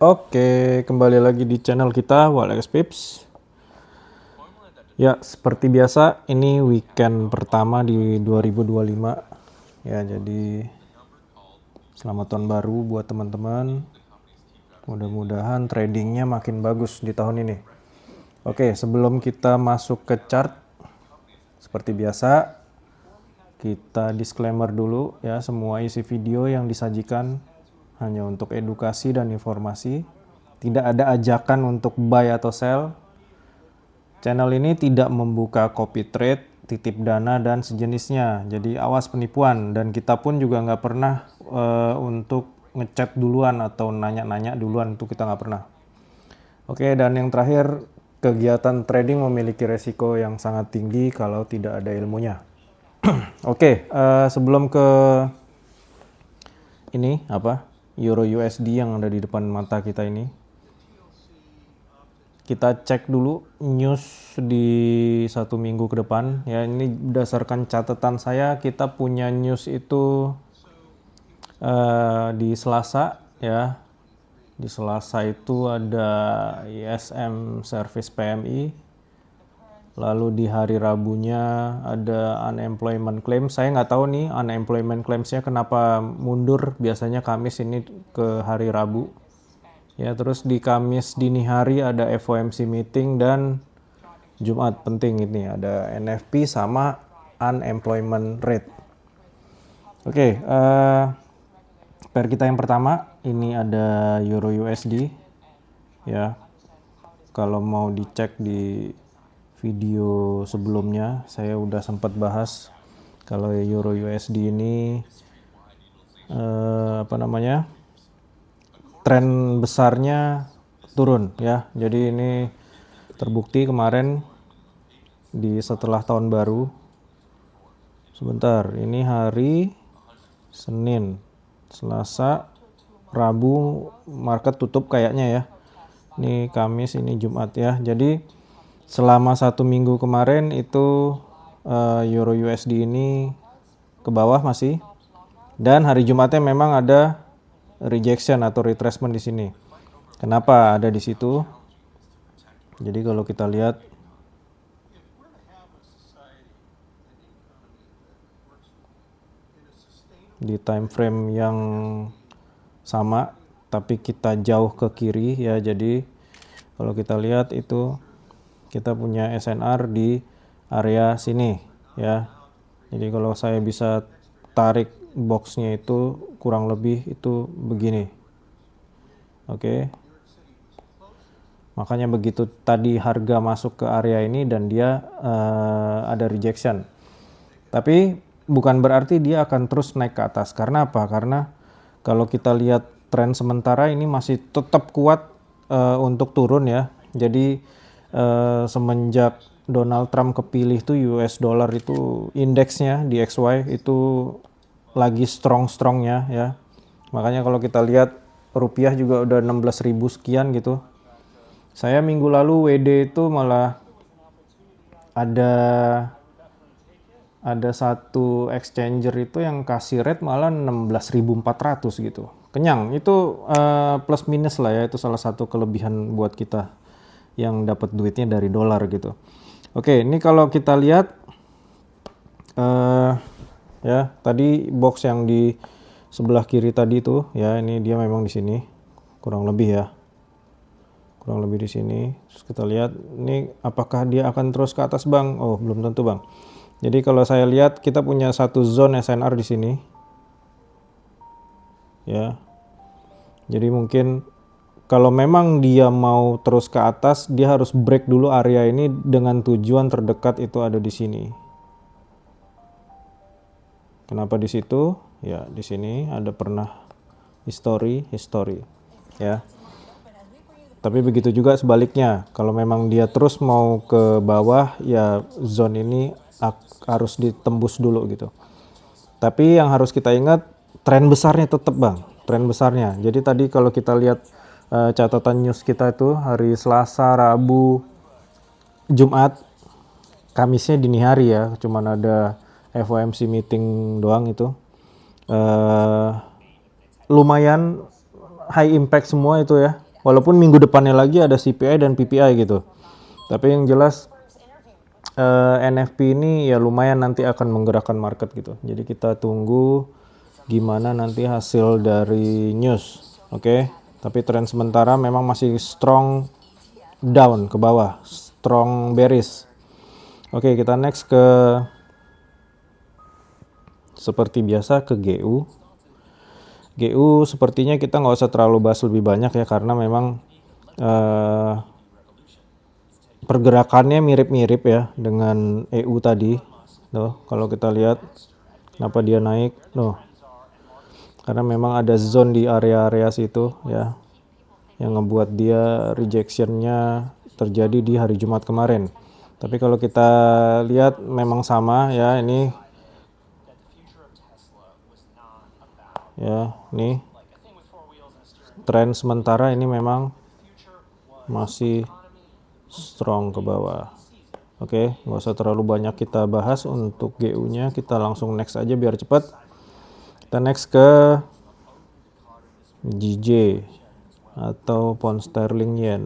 Oke, kembali lagi di channel kita Walex Pips. Ya, seperti biasa ini weekend pertama di 2025. Ya, jadi selamat tahun baru buat teman-teman. Mudah-mudahan tradingnya makin bagus di tahun ini. Oke, sebelum kita masuk ke chart, seperti biasa kita disclaimer dulu ya, semua isi video yang disajikan hanya untuk edukasi dan informasi. Tidak ada ajakan untuk buy atau sell. Channel ini tidak membuka copy trade, titip dana, dan sejenisnya. Jadi awas penipuan. Dan kita pun juga nggak pernah untuk ngechat duluan atau nanya-nanya duluan, itu kita nggak pernah. Oke, dan yang terakhir, kegiatan trading memiliki resiko yang sangat tinggi kalau tidak ada ilmunya. Oke, sebelum ke ini apa Euro USD yang ada di depan mata kita ini, kita cek dulu news di 1 minggu ke depan ya. Ini berdasarkan catatan saya, kita punya news itu di Selasa ya. Di Selasa itu ada ISM Service PMI, lalu di hari Rabunya ada unemployment claim. Saya nggak tahu nih unemployment claims-nya kenapa mundur, biasanya Kamis ini ke hari Rabu. Ya, terus di Kamis dini hari ada FOMC meeting, dan Jumat penting ini ada NFP sama unemployment rate. Oke, pair kita yang pertama ini ada Euro USD ya. Kalau mau dicek di video sebelumnya saya udah sempat bahas kalau Euro USD ini tren besarnya turun ya. Jadi ini terbukti kemarin di setelah tahun baru. Sebentar, ini hari Senin, Selasa, Rabu market tutup kayaknya ya. Ini Kamis, ini Jumat ya. Jadi selama 1 minggu kemarin itu Euro USD ini ke bawah masih. Dan hari Jumatnya memang ada rejection atau retracement di sini. Kenapa ada di situ? Jadi kalau kita lihat di time frame yang sama tapi kita jauh ke kiri ya. Jadi kalau kita lihat itu kita punya SNR di area sini ya. Jadi kalau saya bisa tarik boxnya itu kurang lebih itu begini. Oke. Makanya begitu tadi harga masuk ke area ini dan dia ada rejection. Tapi bukan berarti dia akan terus naik ke atas. Karena apa? Karena kalau kita lihat tren sementara ini masih tetap kuat untuk turun ya. Jadi semenjak Donald Trump kepilih tuh US dollar itu indeksnya di XY itu lagi strong-strongnya ya. Makanya kalau kita lihat rupiah juga udah 16.000 sekian gitu. Saya minggu lalu WD itu malah ada satu exchanger itu yang kasih rate malah 16.400 gitu. Kenyang, itu plus minus lah ya, itu salah satu kelebihan buat kita yang dapat duitnya dari dolar gitu. Oke, ini kalau kita lihat ya, tadi box yang di sebelah kiri tadi tuh ya, ini dia memang di sini kurang lebih ya. Kurang lebih di sini. Terus kita lihat ini apakah dia akan terus ke atas, Bang? Oh, belum tentu, Bang. Jadi kalau saya lihat kita punya satu zone SNR di sini. Ya. Jadi mungkin kalau memang dia mau terus ke atas, dia harus break dulu area ini dengan tujuan terdekat itu ada di sini. Kenapa di situ? Ya, di sini ada pernah history ya. Tapi begitu juga sebaliknya, kalau memang dia terus mau ke bawah ya zone ini harus ditembus dulu gitu. Tapi yang harus kita ingat tren besarnya tetap, Bang, tren besarnya. Jadi tadi kalau kita lihat catatan news kita itu hari Selasa, Rabu, Jumat, Kamisnya dini hari ya, cuman ada FOMC meeting doang itu. Lumayan high impact semua itu ya. Walaupun minggu depannya lagi ada CPI dan PPI gitu. Tapi yang jelas NFP ini ya lumayan nanti akan menggerakkan market gitu. Jadi kita tunggu gimana nanti hasil dari news. Oke. Tapi tren sementara memang masih strong down ke bawah, strong bearish. Oke, kita next ke seperti biasa ke GU. GU sepertinya kita nggak usah terlalu bahas lebih banyak ya, karena memang pergerakannya mirip-mirip ya dengan EU tadi. Tuh, kalau kita lihat kenapa dia naik, tuh. Karena memang ada zone di area-area situ ya, yang ngebuat dia rejectionnya terjadi di hari Jumat kemarin. Tapi kalau kita lihat memang sama ya, ini ya, nih tren sementara ini memang masih strong ke bawah. Oke, nggak usah terlalu banyak kita bahas untuk GU nya, kita langsung next aja biar cepat. Kita next ke GJ atau pound sterling yen.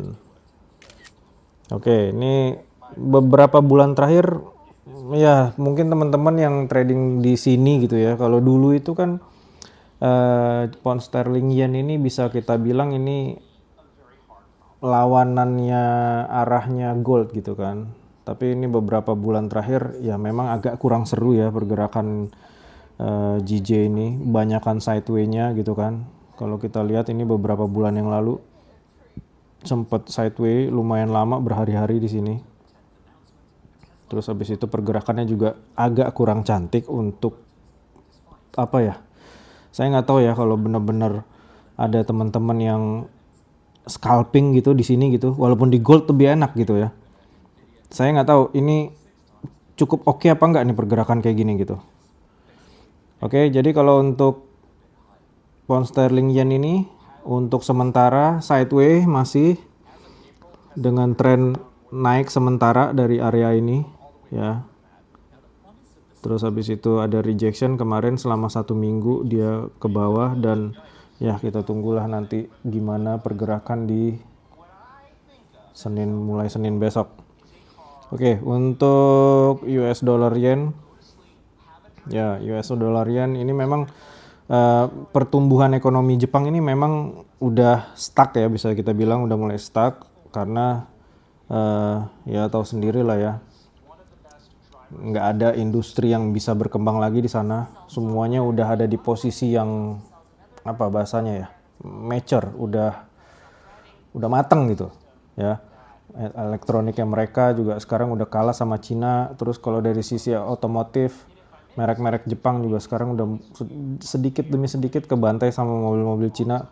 Oke, ini beberapa bulan terakhir ya, mungkin teman-teman yang trading di sini gitu ya, kalau dulu itu kan pound sterling yen ini bisa kita bilang ini lawanannya arahnya gold gitu kan. Tapi ini beberapa bulan terakhir ya memang agak kurang seru ya pergerakan GJ ini, banyakan sideway-nya gitu kan. Kalau kita lihat ini beberapa bulan yang lalu sempat sideway lumayan lama, berhari-hari di sini. Terus habis itu pergerakannya juga agak kurang cantik untuk apa ya? Saya nggak tahu ya kalau benar-benar ada teman-teman yang scalping gitu di sini gitu, walaupun di gold lebih enak gitu ya. Saya nggak tahu ini cukup oke apa nggak nih pergerakan kayak gini gitu. Oke, jadi kalau untuk pound sterling yen ini untuk sementara sideway masih dengan tren naik sementara dari area ini ya. Terus habis itu ada rejection kemarin selama 1 minggu dia ke bawah, dan ya kita tunggulah nanti gimana pergerakan di mulai Senin besok. Oke, untuk US dollar yen ya, US dollar yen ini memang pertumbuhan ekonomi Jepang ini memang udah stuck ya, bisa kita bilang udah mulai stuck karena ya tahu sendiri lah ya, nggak ada industri yang bisa berkembang lagi di sana. Semuanya udah ada di posisi yang apa bahasanya ya, mature, udah matang gitu ya. Elektroniknya mereka juga sekarang udah kalah sama Cina. Terus kalau dari sisi otomotif, merek-merek Jepang juga sekarang udah sedikit demi sedikit kebantai sama mobil-mobil Cina.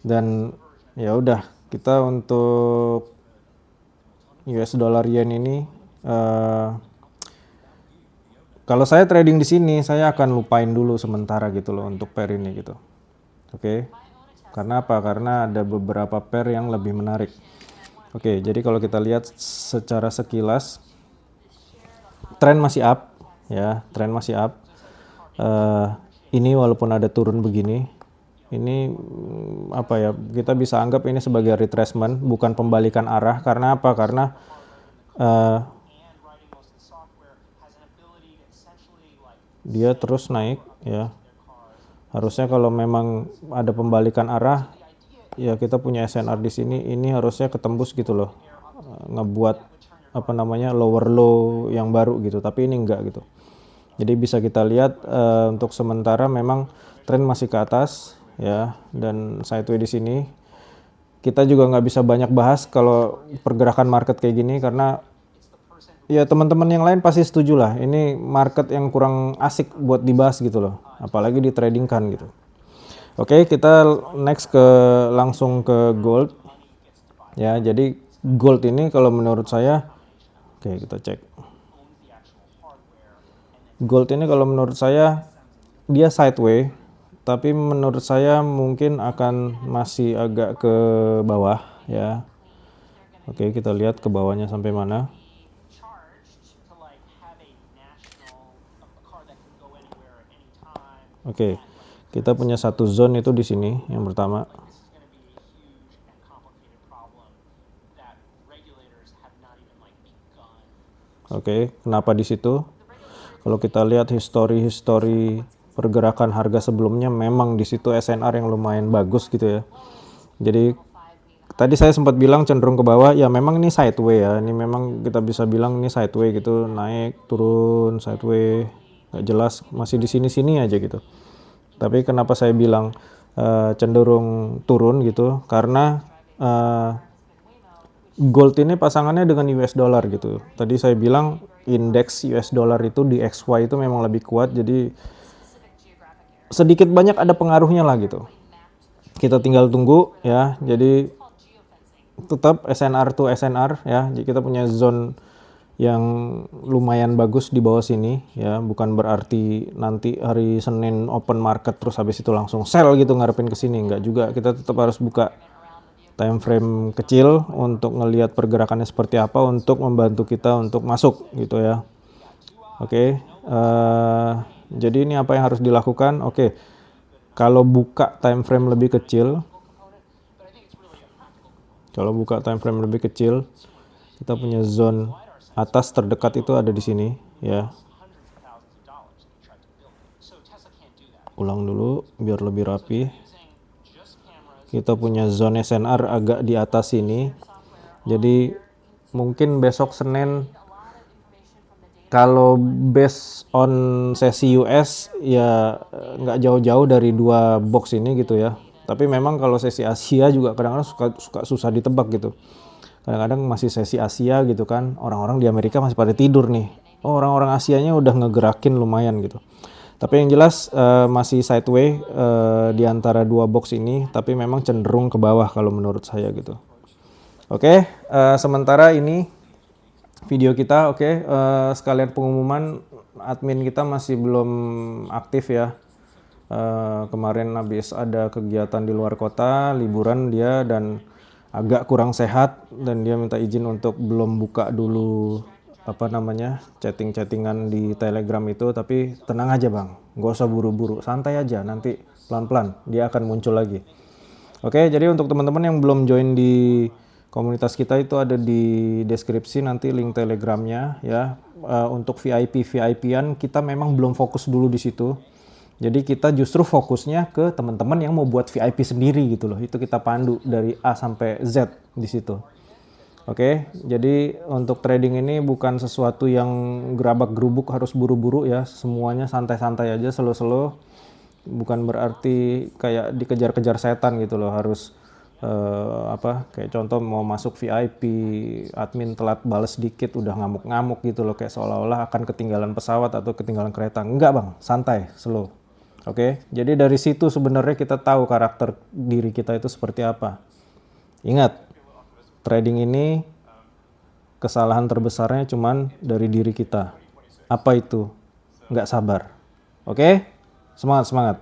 Dan ya udah, kita untuk US dollar yen ini kalau saya trading di sini, saya akan lupain dulu sementara gitu loh untuk pair ini gitu. Oke. Karena apa? Karena ada beberapa pair yang lebih menarik. Oke, jadi kalau kita lihat secara sekilas, tren masih up ya, tren masih up. Ini walaupun ada turun begini, ini apa ya, kita bisa anggap ini sebagai retracement, bukan pembalikan arah. Karena apa? Karena dia terus naik ya. Harusnya kalau memang ada pembalikan arah ya, kita punya SNR di sini, ini harusnya ketembus gitu loh, ngebuat apa namanya lower low yang baru gitu, tapi ini enggak gitu. Jadi bisa kita lihat untuk sementara memang tren masih ke atas ya, dan sideway di sini. Kita juga nggak bisa banyak bahas kalau pergerakan market kayak gini, karena ya teman-teman yang lain pasti setuju lah, ini market yang kurang asik buat dibahas gitu loh, apalagi di trading kan gitu. Oke, kita next langsung ke gold ya. Jadi gold ini kalau menurut saya, oke kita cek. Gold ini kalau menurut saya dia sideway, tapi menurut saya mungkin akan masih agak ke bawah ya. Oke, kita lihat ke bawahnya sampai mana. Oke, kita punya satu zone itu di sini yang pertama. Oke, kenapa di situ? Kalau kita lihat histori pergerakan harga sebelumnya, memang di situ SNR yang lumayan bagus gitu ya. Jadi tadi saya sempat bilang cenderung ke bawah, ya memang ini sideway ya. Ini memang kita bisa bilang ini sideway gitu, naik turun sideway, nggak jelas, masih di sini-sini aja gitu. Tapi kenapa saya bilang cenderung turun gitu? Karena gold ini pasangannya dengan US dollar gitu. Tadi saya bilang indeks US dollar itu di XY itu memang lebih kuat, jadi sedikit banyak ada pengaruhnya lah gitu. Kita tinggal tunggu ya. Jadi tetap SNR to SNR ya. Jadi kita punya zone yang lumayan bagus di bawah sini ya, bukan berarti nanti hari Senin open market terus habis itu langsung sell gitu ngarepin ke sini, enggak juga. Kita tetap harus buka time frame kecil untuk ngelihat pergerakannya seperti apa untuk membantu kita untuk masuk gitu ya. Oke, jadi ini apa yang harus dilakukan? Oke, kalau buka time frame lebih kecil, kita punya zone atas terdekat itu ada di sini ya. Ulang dulu biar lebih rapi. Kita punya zone SNR agak di atas sini. Jadi mungkin besok Senin kalau based on sesi US ya nggak jauh-jauh dari dua box ini gitu ya. Tapi memang kalau sesi Asia juga kadang-kadang suka susah ditebak gitu. Kadang-kadang masih sesi Asia gitu kan, orang-orang di Amerika masih pada tidur nih. Oh, orang-orang Asianya udah ngegerakin lumayan gitu. Tapi yang jelas masih sideway di antara dua box ini, tapi memang cenderung ke bawah kalau menurut saya gitu. Oke, sementara ini video kita, sekalian pengumuman, admin kita masih belum aktif ya. Kemarin habis ada kegiatan di luar kota, liburan dia dan agak kurang sehat dan dia minta izin untuk belum buka dulu chattingan di Telegram itu. Tapi tenang aja bang, nggak usah buru-buru, santai aja, nanti pelan-pelan dia akan muncul lagi. Oke, jadi untuk teman-teman yang belum join di komunitas kita itu ada di deskripsi nanti link Telegramnya ya. Untuk VIP-VIP-an kita memang belum fokus dulu di situ. Jadi kita justru fokusnya ke teman-teman yang mau buat VIP sendiri gitu loh. Itu kita pandu dari A sampai Z di situ. Oke, jadi untuk trading ini bukan sesuatu yang gerabak gerubuk harus buru-buru ya. Semuanya santai-santai aja, slow-slow. Bukan berarti kayak dikejar-kejar setan gitu loh, harus kayak contoh mau masuk VIP, admin telat balas dikit udah ngamuk-ngamuk gitu loh, kayak seolah-olah akan ketinggalan pesawat atau ketinggalan kereta. Enggak bang, santai, slow. Oke, jadi dari situ sebenarnya kita tahu karakter diri kita itu seperti apa. Ingat, trading ini kesalahan terbesarnya cuman dari diri kita. Apa itu? Nggak sabar. Oke, semangat, semangat.